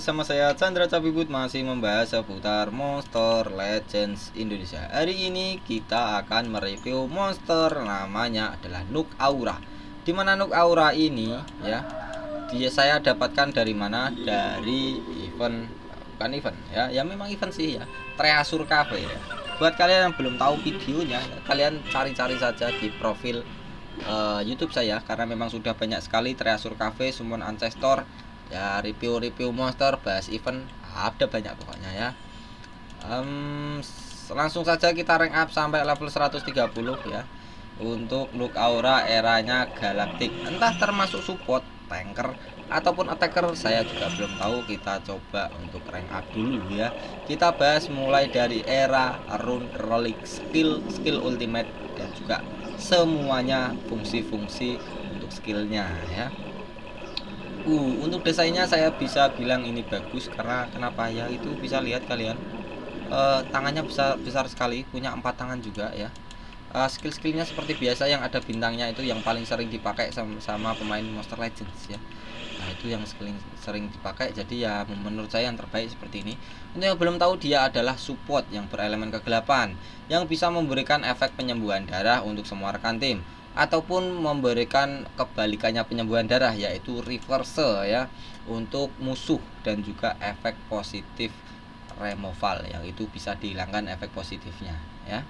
bersama saya Chandra Capibut masih membahas seputar Monster Legends Indonesia. Hari ini kita akan mereview monster namanya adalah Nuk Aura. Dimana Nuk Aura ini ya, saya dapatkan dari mana? Dari event, bukan event ya memang event sih ya, Treasure Cafe ya. Buat kalian yang belum tahu videonya, kalian cari-cari saja di profil YouTube saya, karena memang sudah banyak sekali Treasure Cafe, Summon Ancestor ya, review monster, bahas event, ada banyak pokoknya ya. Langsung saja kita rank up sampai level 130 ya. Untuk Nuk Aura eranya galaktik, entah termasuk support, tanker ataupun attacker, saya juga belum tahu. Kita coba untuk rank up dulu ya. Kita bahas mulai dari era, rune, relic, skill ultimate, dan juga semuanya fungsi-fungsi untuk skillnya ya. Untuk desainnya saya bisa bilang ini bagus, karena kenapa ya, itu bisa lihat kalian, tangannya besar sekali, punya 4 tangan juga ya. Skill-skillnya seperti biasa yang ada bintangnya, itu yang paling sering dipakai sama pemain Monster Legends ya. Nah, itu yang sering dipakai, jadi ya menurut saya yang terbaik seperti ini. Untuk yang belum tahu, dia adalah support yang berelemen kegelapan, yang bisa memberikan efek penyembuhan darah untuk semua rekan tim, ataupun memberikan kebalikannya penyembuhan darah, yaitu reverse ya, untuk musuh, dan juga efek positif removal, yang itu bisa dihilangkan efek positifnya ya.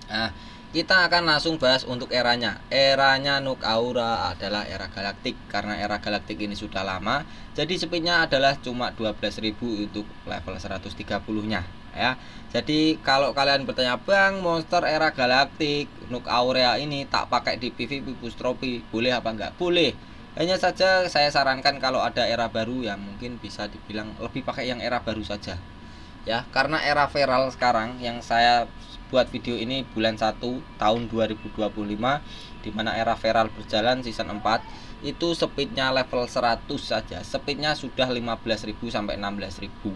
Nah, kita akan langsung bahas untuk eranya. Eranya Nuk Aura adalah era galaktik. Karena era galaktik ini sudah lama, jadi speednya adalah cuma 12.000 untuk level 130-nya ya. Jadi kalau kalian bertanya, "Bang, monster era galaktik Nuk Aura ini tak pakai di PvP push trophy, boleh apa enggak?" Boleh. Hanya saja saya sarankan kalau ada era baru ya, mungkin bisa dibilang lebih pakai yang era baru saja ya, karena era viral sekarang yang saya buat video ini bulan 1 tahun 2025, dimana era viral berjalan season 4, itu speednya level 100 saja, speednya sudah 15.000 sampai 16.000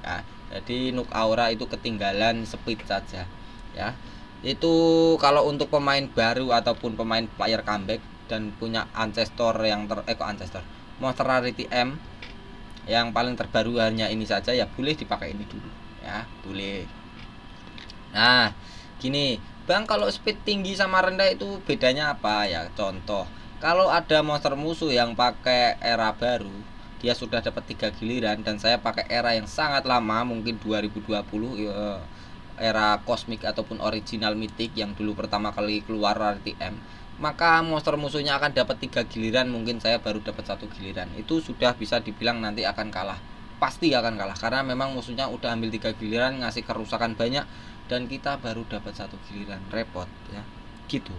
ya. Jadi Nuk Aura itu ketinggalan speed saja ya. Itu kalau untuk pemain baru ataupun pemain player comeback dan punya ancestor yang ancestor monster rarity M yang paling terbaru hanya ini saja ya, boleh dipakai ini dulu ya, boleh. Nah gini, "Bang, kalau speed tinggi sama rendah itu bedanya apa ya?" Contoh, kalau ada monster musuh yang pakai era baru, dia sudah dapat 3 giliran, dan saya pakai era yang sangat lama, mungkin 2020 ya, era cosmic ataupun original mythic yang dulu pertama kali keluar rarity M, maka monster musuhnya akan dapat 3 giliran, mungkin saya baru dapat 1 giliran. Itu sudah bisa dibilang nanti akan kalah, pasti akan kalah, karena memang musuhnya udah ambil 3 giliran, ngasih kerusakan banyak, dan kita baru dapat 1 giliran, repot ya gitu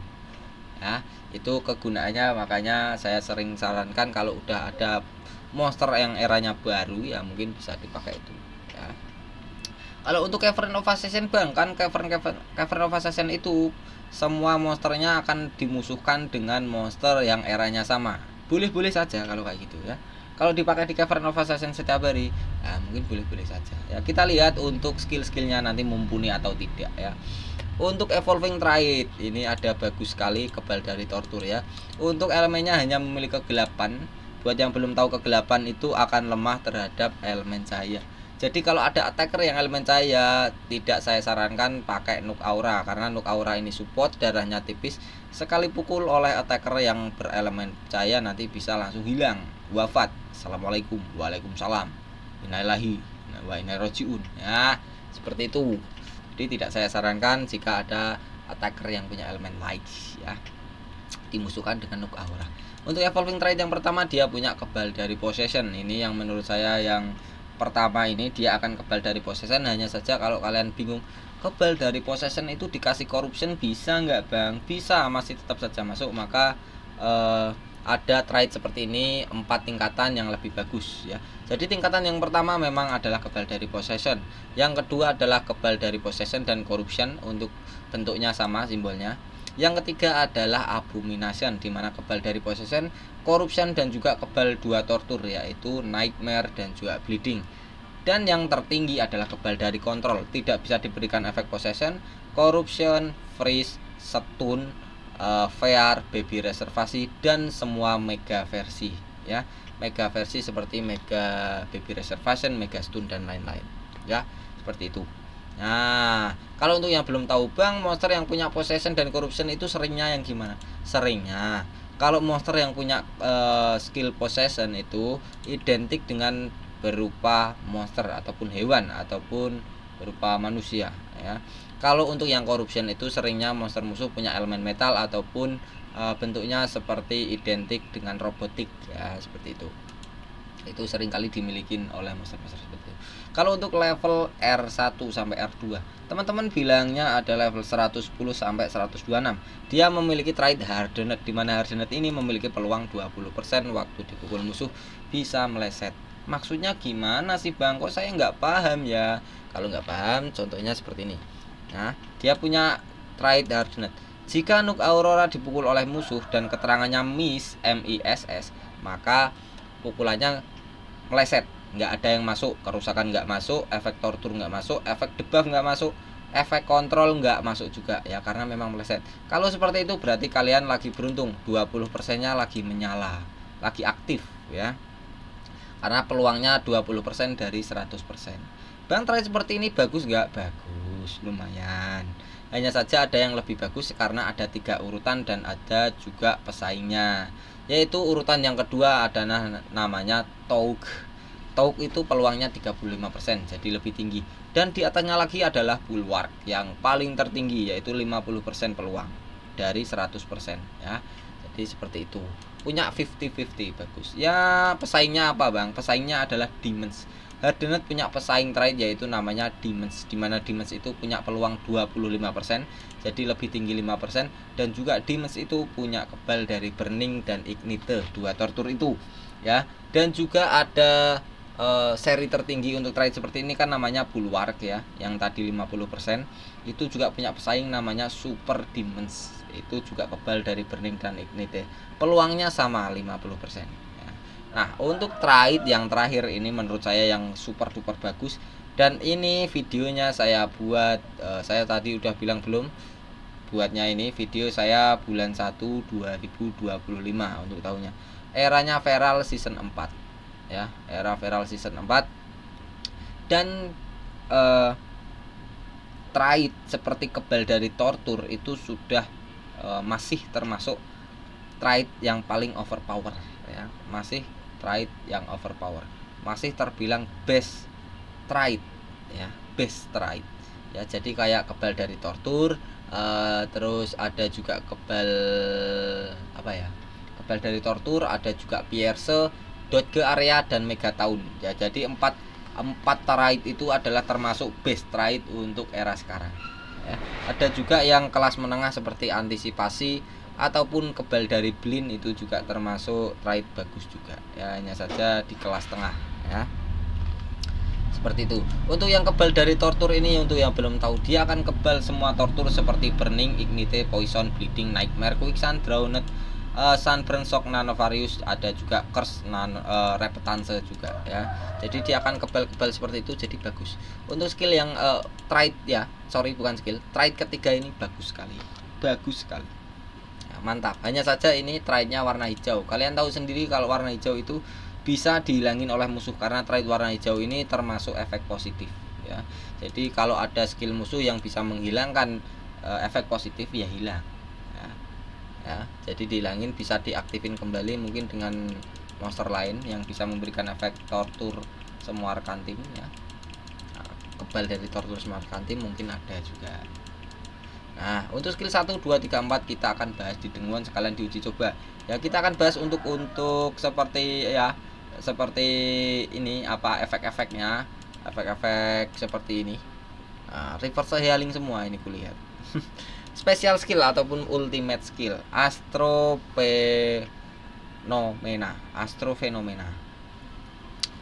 ya. Itu kegunaannya, makanya saya sering sarankan kalau udah ada monster yang eranya baru ya, mungkin bisa dipakai itu ya. Kalau untuk Cavern of Assassin, Bang, kan Cavern of Assassin itu semua monsternya akan dimusuhkan dengan monster yang eranya sama. Boleh-boleh saja kalau kayak gitu ya. Kalau dipakai di Cavern of Assassin setiap hari, ya mungkin boleh-boleh saja ya. Kita lihat untuk skill-skillnya nanti mumpuni atau tidak ya. Untuk evolving trait ini ada bagus sekali, kebal dari tortur ya. Untuk elemennya hanya memiliki kegelapan. Buat yang belum tahu, kegelapan itu akan lemah terhadap elemen cahaya. Jadi kalau ada attacker yang elemen cahaya, tidak saya sarankan pakai Nuk Aura, karena Nuk Aura ini support, darahnya tipis. Sekali pukul oleh attacker yang berelemen cahaya nanti bisa langsung hilang, wafat. Assalamualaikum, waalaikumsalam, innalillahi wa inna ilaihi rajiun ya, seperti itu. Jadi tidak saya sarankan jika ada attacker yang punya elemen light ya, dimusuhkan dengan Nuk Aura. Untuk evolving trait yang pertama, dia punya kebal dari possession. Ini yang menurut saya yang pertama, ini dia akan kebal dari possession. Hanya saja kalau kalian bingung, kebal dari possession itu dikasih corruption bisa nggak, Bang? Bisa, masih tetap saja masuk. Maka ada trait seperti ini 4 tingkatan yang lebih bagus ya. Jadi tingkatan yang pertama memang adalah kebal dari possession, yang kedua adalah kebal dari possession dan corruption, untuk bentuknya sama simbolnya. Yang ketiga adalah abomination, dimana kebal dari possession, corruption, dan juga kebal 2 tortur, yaitu nightmare dan juga bleeding. Dan yang tertinggi adalah kebal dari kontrol, tidak bisa diberikan efek possession, corruption, freeze, stun, VR, baby reservasi, dan semua mega versi ya. mega versi seperti mega baby reservation, mega stun dan lain-lain ya, seperti itu. Nah, kalau untuk yang belum tahu Bang, monster yang punya possession dan corruption itu seringnya yang gimana? Seringnya kalau monster yang punya skill possession itu identik dengan berupa monster ataupun hewan ataupun berupa manusia ya. Kalau untuk yang corruption itu seringnya monster musuh punya elemen metal ataupun bentuknya seperti identik dengan robotik ya, seperti itu. Itu seringkali dimiliki oleh monster-monster seperti itu. Kalau untuk level R1 sampai R2, teman-teman bilangnya ada level 110 sampai 126. Dia memiliki trait hardened, di mana hardened ini memiliki peluang 20% waktu dipukul musuh bisa meleset. Maksudnya gimana sih Bang? Kok saya nggak paham ya? Kalau nggak paham, contohnya seperti ini. Nah, dia punya trait hardened. Jika Nuk Aurora dipukul oleh musuh dan keterangannya miss, MISS, maka pukulannya meleset, nggak ada yang masuk, kerusakan nggak masuk, efek tortur nggak masuk, efek debuff nggak masuk, efek kontrol nggak masuk juga ya, karena memang meleset. Kalau seperti itu berarti kalian lagi beruntung, 20%-nya lagi menyala, lagi aktif ya, karena peluangnya 20% dari 100%. Bang, try seperti ini bagus nggak? Bagus, lumayan. Hanya saja ada yang lebih bagus karena ada 3 urutan dan ada juga pesaingnya, yaitu urutan yang kedua adalah namanya Toug. Toug itu peluangnya 35%, jadi lebih tinggi. Dan di atasnya lagi adalah Bulwark yang paling tertinggi, yaitu 50% peluang dari 100% ya. Jadi seperti itu, punya 50-50, bagus ya. Pesaingnya apa Bang? Pesaingnya adalah Demons. Hardened punya pesaing trait yaitu namanya Demons, dimana Demons itu punya peluang 25%, jadi lebih tinggi 5%. Dan juga Demons itu punya kebal dari Burning dan Ignite, 2 tortur itu ya. Dan juga ada seri tertinggi untuk trait seperti ini kan namanya Bulwark ya, yang tadi 50%. Itu juga punya pesaing namanya Super Demons, itu juga kebal dari Burning dan Ignite, peluangnya sama 50%. Nah, untuk trait yang terakhir ini menurut saya yang super duper bagus, dan ini videonya saya buat saya tadi udah bilang belum buatnya, ini video saya bulan 1 2025 untuk tahunnya. Eranya Feral season 4 ya, era Feral season 4. Dan trait seperti kebal dari tortur itu sudah masih termasuk trait yang paling overpower ya, masih trait yang overpower, masih terbilang best trait ya, best trait ya. Jadi kayak kebal dari tortur, terus ada juga kebal apa ya, kebal dari tortur, ada juga pierce, dot ke area dan mega tahun ya. Jadi empat trait itu adalah termasuk best trait untuk era sekarang ya. Ada juga yang kelas menengah seperti antisipasi ataupun kebal dari blind, itu juga termasuk trait bagus juga ya, hanya saja di kelas tengah ya, seperti itu. Untuk yang kebal dari tortur ini, untuk yang belum tahu, dia akan kebal semua tortur seperti Burning, Ignite, Poison, Bleeding, Nightmare, Quicksand, Drowned, Sunburn, Shock, Nanovarius, ada juga Curse, Repentance juga ya. Jadi dia akan kebal-kebal seperti itu, jadi bagus. Untuk skill yang trait ya, sorry bukan skill, trait ketiga ini bagus sekali, bagus sekali. Mantap. Hanya saja ini traitnya warna hijau. Kalian tahu sendiri kalau warna hijau itu bisa dihilangin oleh musuh, karena trait warna hijau ini termasuk efek positif ya. Jadi kalau ada skill musuh yang bisa menghilangkan efek positif ya hilang ya. Jadi dihilangin, bisa diaktifin kembali mungkin dengan monster lain yang bisa memberikan efek tortur semua rekan tim ya. Nah, kebal dari tortur semua rekan tim mungkin ada juga. Nah, untuk skill 1, 2, 3, 4 kita akan bahas di denguan sekalian diuji coba. Ya, kita akan bahas untuk seperti ya, seperti ini apa efek-efeknya, efek-efek seperti ini. Nah, reverse healing semua ini kulihat. Special skill ataupun ultimate skill, Astrofenomena.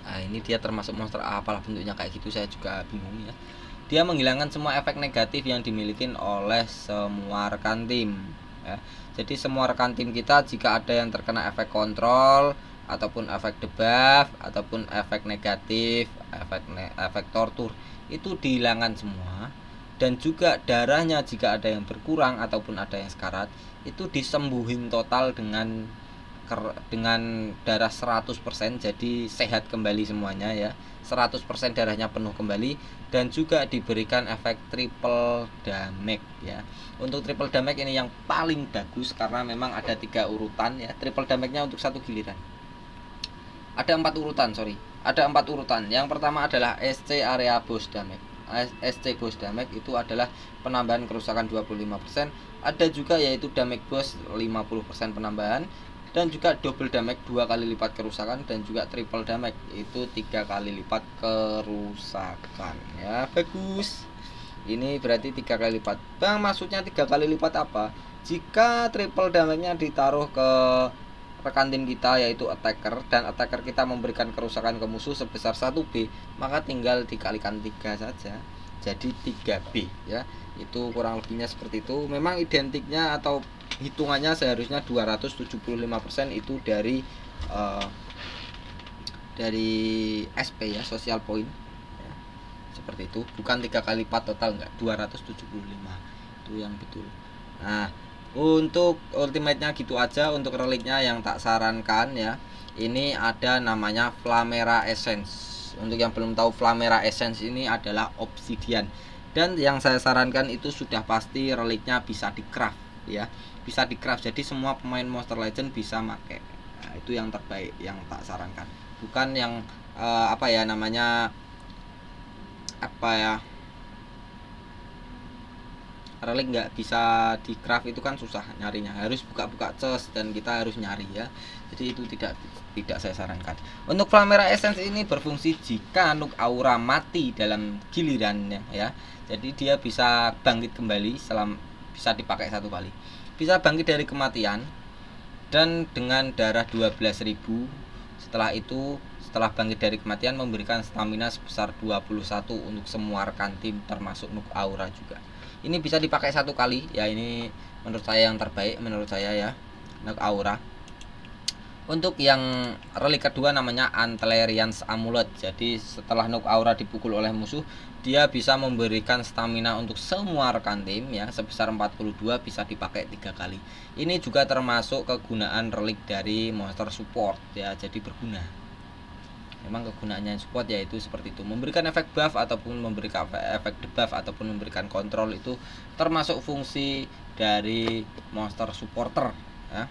Nah, ini dia termasuk monster apalah bentuknya kayak gitu, saya juga bingung ya. Dia menghilangkan semua efek negatif yang dimiliki oleh semua rekan tim ya. Jadi semua rekan tim kita jika ada yang terkena efek kontrol ataupun efek debuff ataupun efek negatif, efek tortur, itu dihilangkan semua. Dan juga darahnya jika ada yang berkurang ataupun ada yang sekarat, itu disembuhin total dengan dengan darah 100%, jadi sehat kembali semuanya ya. 100% darahnya penuh kembali, dan juga diberikan efek triple damage ya. Untuk triple damage ini yang paling bagus karena memang ada 3 urutan ya. Triple damage-nya untuk satu giliran. Ada 4 urutan, sorry. Ada 4 urutan. Yang pertama adalah SC area boss damage. SC boss damage itu adalah penambahan kerusakan 25%. Ada juga yaitu damage boss 50% penambahan, dan juga double damage 2 kali lipat kerusakan, dan juga triple damage itu 3 kali lipat kerusakan ya. Bagus, ini berarti 3 kali lipat. Bang, maksudnya 3 kali lipat apa? Jika triple damage nya ditaruh ke rekan tim kita yaitu attacker, dan attacker kita memberikan kerusakan ke musuh sebesar 1B, maka tinggal dikalikan 3 saja, jadi 3B ya. Itu kurang lebihnya seperti itu. Memang identiknya atau hitungannya seharusnya 275% itu dari SP ya, social point ya. Seperti itu, bukan 3 kali lipat total, enggak, 275 itu yang betul. Nah, untuk ultimate-nya gitu aja. Untuk reliknya yang tak sarankan ya, ini ada namanya Flamera Essence. Untuk yang belum tahu, Flamera Essence ini adalah obsidian, dan yang saya sarankan itu sudah pasti reliknya bisa di craft ya, bisa di craft. Jadi semua pemain Monster Legend bisa pakai. Nah, itu yang terbaik yang tak sarankan, bukan yang apa ya namanya, apa ya, relik nggak bisa di craft itu kan susah nyarinya, harus buka-buka chest dan kita harus nyari ya. Jadi itu tidak saya sarankan. Untuk Flamera Essence ini berfungsi jika Nuk Aura mati dalam gilirannya ya. Jadi dia bisa bangkit kembali bisa dipakai 1 kali. Bisa bangkit dari kematian dan dengan darah 12.000. Setelah itu, setelah bangkit dari kematian, memberikan stamina sebesar 21 untuk semua rekan tim termasuk Nuk Aura juga. Ini bisa dipakai 1 kali ya. Ini menurut saya yang terbaik, menurut saya ya, Nuk Aura. Untuk yang relik kedua namanya Antlerian's Amulet. Jadi setelah Nuk Aura dipukul oleh musuh, dia bisa memberikan stamina untuk semua rekan tim ya sebesar 42, bisa dipakai 3 kali. Ini juga termasuk kegunaan relik dari monster support ya, jadi berguna. Memang kegunaannya support yaitu seperti itu, memberikan efek buff ataupun memberikan efek debuff ataupun memberikan kontrol, itu termasuk fungsi dari monster supporter ya.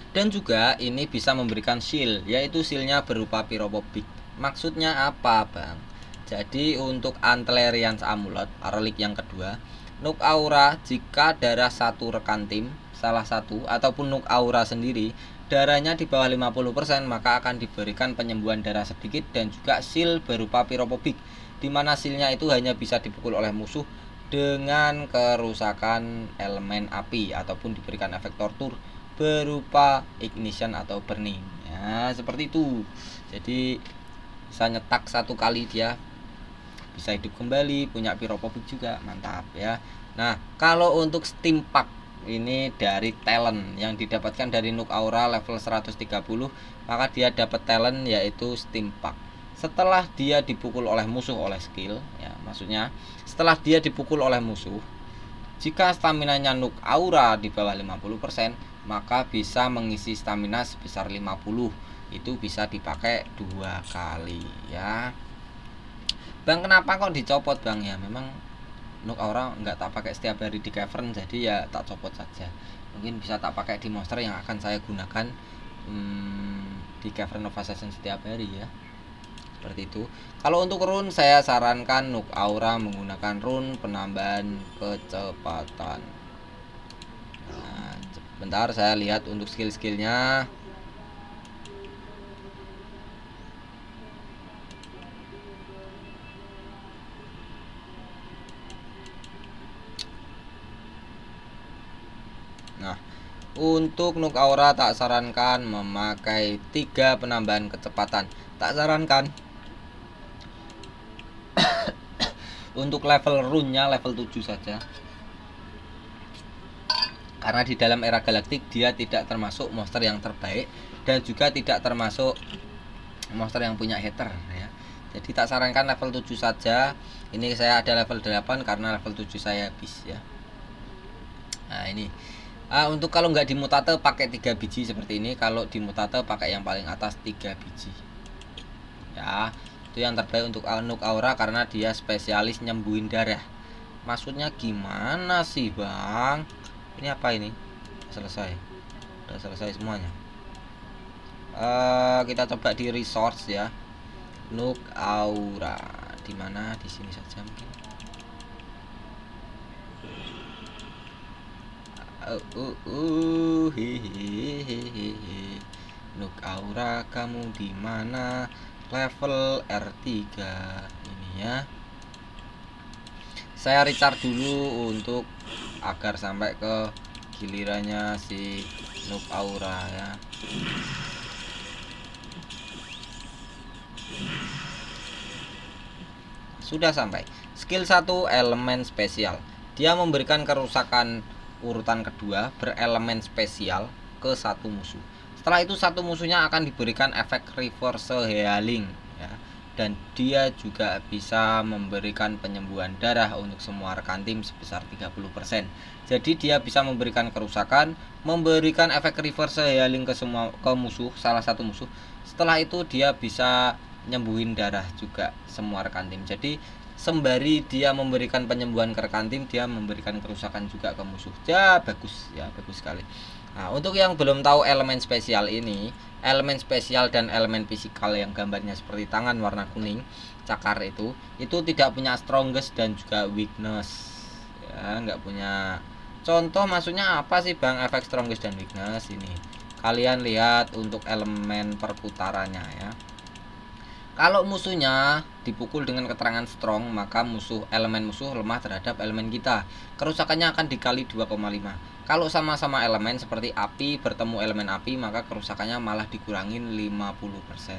Dan juga ini bisa memberikan shield, yaitu shieldnya berupa Pyrophobic. Maksudnya apa, Bang? Jadi untuk Antlerian's Amulet, relik yang kedua, Nuk Aura jika darah satu rekan tim, salah satu ataupun Nuk Aura sendiri darahnya di bawah 50%, maka akan diberikan penyembuhan darah sedikit dan juga shield berupa Pyrophobic, dimana shieldnya itu hanya bisa dipukul oleh musuh dengan kerusakan elemen api ataupun diberikan efek tortur berupa ignition atau burning ya, seperti itu. Jadi bisa nyetak 1 kali, dia bisa hidup kembali, punya Pyrophobic juga, mantap ya. Nah, kalau untuk steam pack ini dari talent yang didapatkan dari Nuk Aura level 130, maka dia dapat talent yaitu steam pack. Setelah dia dipukul oleh musuh oleh skill ya, maksudnya setelah dia dipukul oleh musuh, jika staminanya Nuk Aura di bawah 50%, maka bisa mengisi stamina sebesar 50. Itu bisa dipakai 2 kali ya. Bang, kenapa kok dicopot, Bang? Ya memang Nuk Aura nggak tak pakai setiap hari di cavern, jadi ya tak copot saja. Mungkin bisa tak pakai di monster yang akan saya gunakan di Cavern of Assassin setiap hari ya. Seperti itu. Kalau untuk rune, saya sarankan Nuk Aura menggunakan rune penambahan kecepatan. Nah, bentar saya lihat untuk skill-skillnya. Nah, untuk Nuk Aura tak sarankan memakai 3 penambahan kecepatan. Tak sarankan. Untuk level rune-nya level 7 saja. Karena di dalam era galaktik dia tidak termasuk monster yang terbaik dan juga tidak termasuk monster yang punya hater ya. Jadi tak sarankan level 7 saja. Ini saya ada level 8 karena level 7 saya habis ya. Nah, ini Untuk kalau nggak dimutate pakai 3 biji seperti ini, kalau dimutate pakai yang paling atas 3 biji. Ya, itu yang terbaik untuk Nuk Aura karena dia spesialis nyembuhin darah. Maksudnya gimana sih, Bang? Ini apa ini? Selesai. Udah selesai semuanya. Kita coba di resource ya. Nuk Aura. Di mana? Di sini saja mungkin. Nuk Aura kamu di mana? Level R3 ini ya. Saya recharge dulu untuk agar sampai ke gilirannya si Nuk Aura ya. Sudah sampai. Skill 1 elemen spesial. Dia memberikan kerusakan urutan kedua berelemen spesial ke satu musuh. Setelah itu satu musuhnya akan diberikan efek reverse healing ya. Dan dia juga bisa memberikan penyembuhan darah untuk semua rekan tim sebesar 30%. Jadi dia bisa memberikan kerusakan, memberikan efek reverse healing ke musuh, salah satu musuh. Setelah itu dia bisa nyembuhin darah juga semua rekan tim. Jadi sembari dia memberikan penyembuhan ke rekan tim, dia memberikan kerusakan juga ke musuh. Ya bagus sekali. Nah, untuk yang belum tahu elemen spesial ini, elemen spesial dan elemen fisikal yang gambarnya seperti tangan warna kuning, cakar itu tidak punya strongest dan juga weakness. Ya, nggak punya. Contoh maksudnya apa sih, Bang, efek strongest dan weakness ini? Kalian lihat untuk elemen perputarannya ya. Kalau musuhnya dipukul dengan keterangan strong, maka elemen musuh lemah terhadap elemen kita. Kerusakannya akan dikali 2,5. Kalau sama-sama elemen seperti api bertemu elemen api, maka kerusakannya malah dikurangin 50%.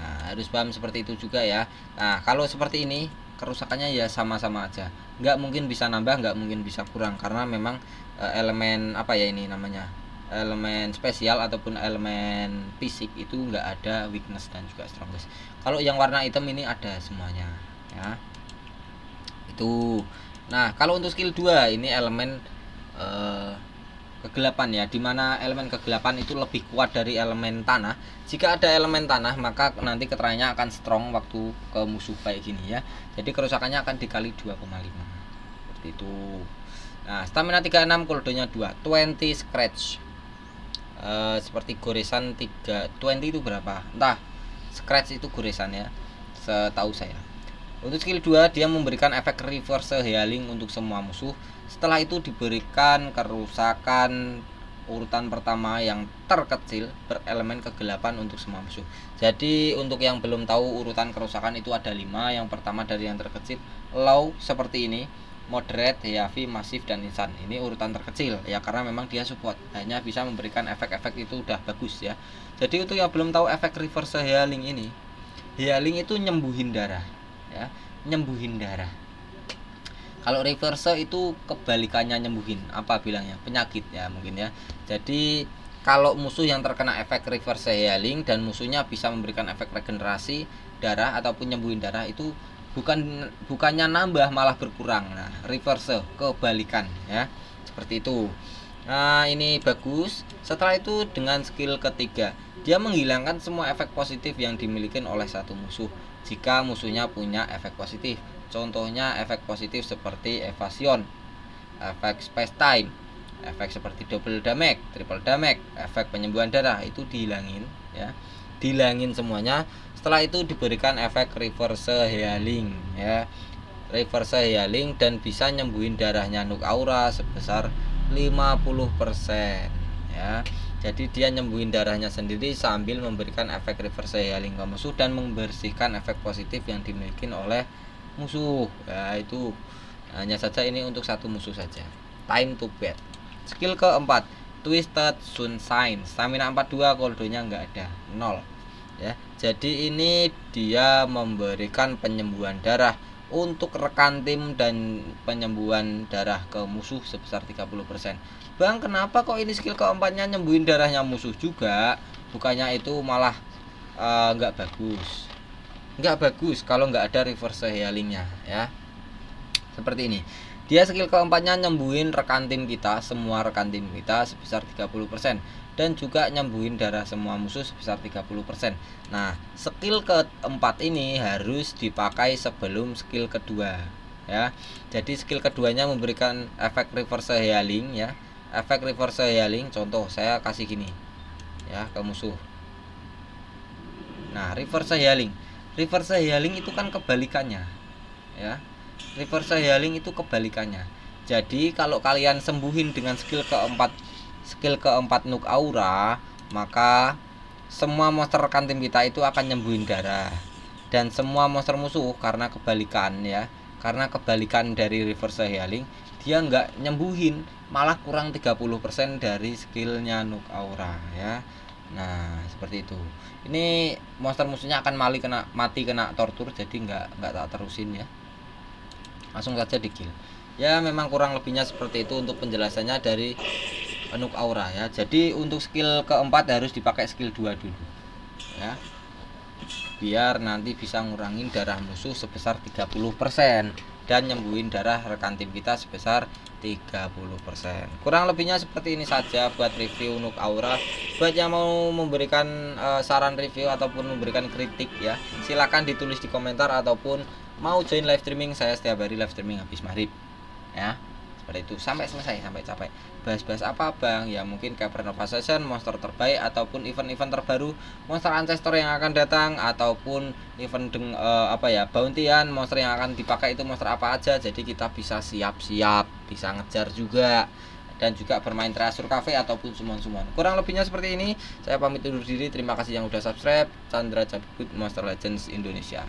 Nah, harus paham seperti itu juga ya. Nah, kalau seperti ini kerusakannya ya sama-sama aja. Nggak mungkin bisa nambah, nggak mungkin bisa kurang karena memang elemen apa ya ini namanya? Elemen spesial ataupun elemen fisik itu nggak ada weakness dan juga strongest. Kalau yang warna hitam ini ada semuanya ya. Itu. Nah, kalau untuk skill 2 ini elemen kegelapan ya, dimana elemen kegelapan itu lebih kuat dari elemen tanah. Jika ada elemen tanah maka nanti keterangannya akan strong waktu ke musuh kayak gini ya. Jadi kerusakannya akan dikali 2,5 seperti itu. Nah, stamina 36, cooldownnya 2, 20 scratch. Seperti goresan 20 itu berapa? Entah. Scratch itu goresan ya, setahu saya. Untuk skill 2 dia memberikan efek reverse healing untuk semua musuh. Setelah itu diberikan kerusakan urutan pertama yang terkecil berelemen kegelapan untuk semua musuh. Jadi untuk yang belum tahu urutan kerusakan itu ada 5. Yang pertama dari yang terkecil, low seperti ini, moderate, heavy, massive, dan instant. Ini urutan terkecil ya karena memang dia support, hanya bisa memberikan efek-efek itu udah bagus ya. Jadi untuk yang belum tahu efek reverse healing ini, healing itu nyembuhin darah ya, nyembuhin darah. Kalau reverse itu kebalikannya nyembuhin, apa bilangnya, penyakit ya mungkin ya. Jadi kalau musuh yang terkena efek reverse healing dan musuhnya bisa memberikan efek regenerasi darah ataupun nyembuhin darah, itu bukannya nambah malah berkurang. Nah, reverse kebalikan ya. Seperti itu. Nah, ini bagus. Setelah itu dengan skill ketiga, dia menghilangkan semua efek positif yang dimiliki oleh satu musuh jika musuhnya punya efek positif. Contohnya efek positif seperti evasion, efek space time, efek seperti double damage, triple damage, efek penyembuhan darah itu dihilangin ya. Dihilangin semuanya. Setelah itu diberikan efek reverse healing ya. Reverse healing dan bisa nyembuhin darahnya Nuk Aura sebesar 50% ya. Jadi dia nyembuhin darahnya sendiri sambil memberikan efek reverse healing ke musuh dan membersihkan efek positif yang dimiliki oleh musuh. Ya, itu hanya saja ini untuk satu musuh saja. Time to bet. Skill keempat, Twisted Sunshine. Stamina 42, cooldownnya nggak ada, 0 ya. Jadi ini dia memberikan penyembuhan darah untuk rekan tim dan penyembuhan darah ke musuh sebesar 30%. Bang, kenapa kok ini skill keempatnya nyembuhin darahnya musuh juga? Bukannya itu malah nggak bagus. Nggak bagus kalau nggak ada reverse healingnya ya. Seperti ini. Dia skill keempatnya nyembuhin rekan tim kita, semua rekan tim kita sebesar 30%, dan juga nyembuhin darah semua musuh sebesar 30%. Nah, skill keempat ini harus dipakai sebelum skill kedua ya. Jadi skill keduanya memberikan efek reverse healing ya. Efek reverse healing, contoh saya kasih gini ya ke musuh. Nah, reverse healing. Reverse healing itu kan kebalikannya ya. Reverse healing itu kebalikannya. Jadi kalau kalian sembuhin dengan skill keempat Nuk Aura, maka semua monster rekan tim kita itu akan nyembuhin darah. Dan semua monster musuh karena kebalikan ya. Karena kebalikan dari reverse healing, dia nggak nyembuhin, malah kurang 30% dari skillnya Nuk Aura ya. Nah, seperti itu. Ini monster musuhnya akan mati kena tortur, jadi nggak tak terusin ya. Langsung saja di kill. Ya, memang kurang lebihnya seperti itu untuk penjelasannya dari Nuk Aura ya. Jadi untuk skill keempat harus dipakai skill 2 dulu ya, biar nanti bisa ngurangin darah musuh sebesar 30% dan nyembuhin darah rekan tim kita sebesar 30%. Kurang lebihnya seperti ini saja buat review Nuk Aura. Buat yang mau memberikan saran review ataupun memberikan kritik ya, silahkan ditulis di komentar, ataupun mau join live streaming, saya setiap hari live streaming habis maghrib ya. Seperti itu sampai selesai, sampai capek. Bahas-bahas apa bang? Ya mungkin Cavern of Assassin, monster terbaik, ataupun event-event terbaru monster ancestor yang akan datang, ataupun event bounty-an monster yang akan dipakai itu monster apa aja. Jadi kita bisa siap-siap, bisa ngejar juga, dan juga bermain Treasure Cafe ataupun summon-summon. Kurang lebihnya seperti ini. Saya pamit undur diri. Terima kasih yang udah subscribe. Chandra Cabut, Monster Legends Indonesia.